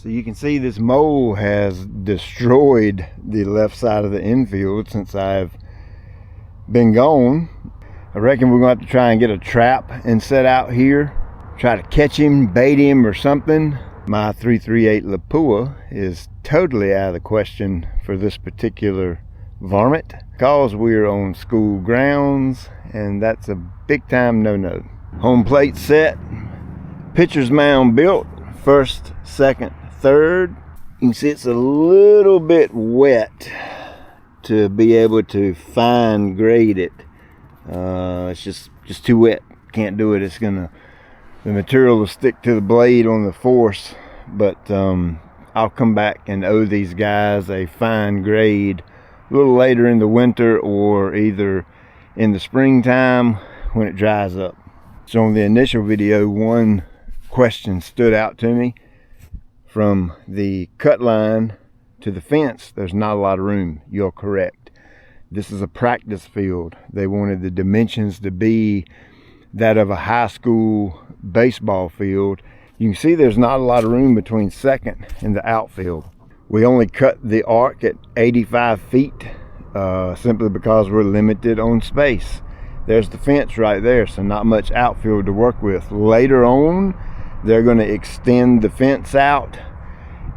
So you can see this mole has destroyed the left side of the infield since I've been gone. I reckon we're going to have to try and get a trap and set out here. Try to catch him, bait him or something. My 338 Lapua is totally out of the question for this particular varmint because we're on school grounds and that's a big time no-no. Home plate set, pitcher's mound built, first, second, third. You can see it's a little bit wet to be able to fine grade it. It's just too wet. Can't do it. The material will stick to the blade on the force, but I'll come back and owe these guys a fine grade a little later in the winter or either in the springtime when it dries up. So on the initial video, one question stood out to me. From the cut line to the fence, there's not a lot of room. You're correct. This is a practice field. They wanted the dimensions to be that of a high school baseball field. You can see there's not a lot of room between second and the outfield. We only cut the arc at 85 feet simply because we're limited on space. There's the fence right there, so not much outfield to work with. Later on, they're going to extend the fence out.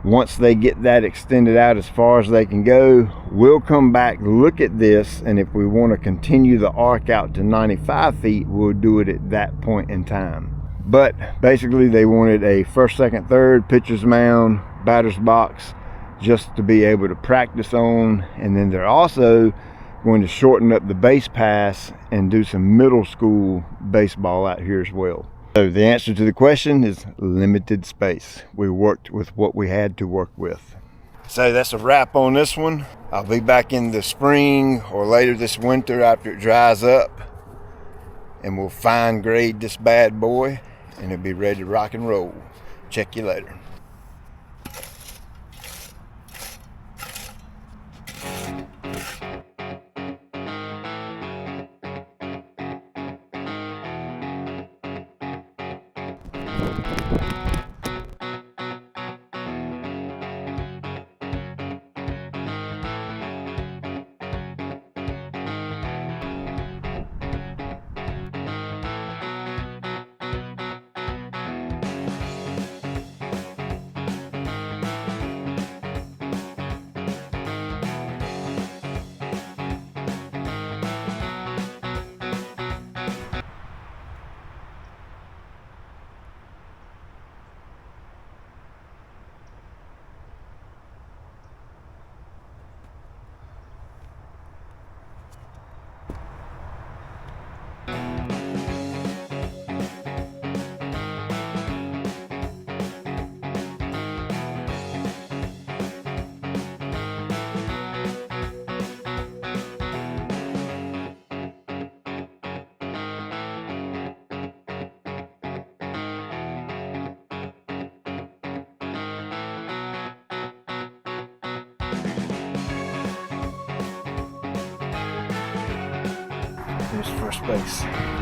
Once they get that extended out as far as they can go, we'll come back, look at this, and if we want to continue the arc out to 95 feet, we'll do it at that point in time. But basically they wanted a first, second, third, pitcher's mound, batter's box, just to be able to practice on. And then they're also going to shorten up the base pass and do some middle school baseball out here as well. So the answer to the question is limited space. We worked with what we had to work with. So that's a wrap on this one. I'll be back in the spring or later this winter after it dries up, and we'll fine grade this bad boy and it'll be ready to rock and roll. Check you later. Here's first base.